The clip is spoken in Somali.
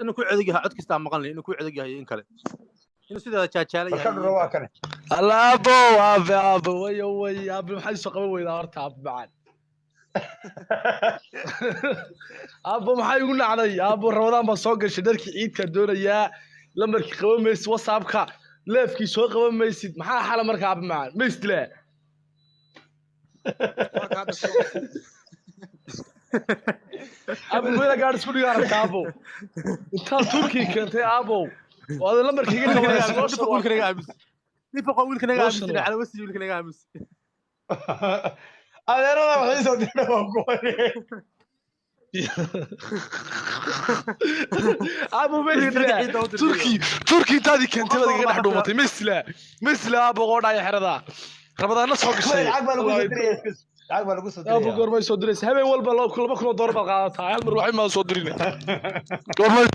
inuu ku cedig yahay cod kasta maqan inuu ku cedig yahay in kale inuu sida jaajalay ka dhuro waa kan alaabo abo way abo maxay soo qaban weydaa horta abo bacaan abo maxay ugu nacday abo Ramadaan ba soo gashay dharkii ciidka doonayaa lamarkii qabamaysid WhatsApp-ka leefkii soo qabamaysid maxaa xal marka abo macaan ma isdilaa abo wada gaar isku dhigaa rabtaa abo inta Turkiga keentay abo wada lamarkii iga qabanaysid نفق أقول كنا قاعد على وسيل ولا كنا قاعد أنا waxay soo diray أبو مسلا تركي تادي كنت بدك قاعد دومتي مسلا أبو قاعد يا حردا رمضان نص حق شيء عقب لو قصدي أبو قرمي صدريس هبي والبا لو كل ما كنا ضرب قاعدتها هل مروحين ما صدرينا قرمي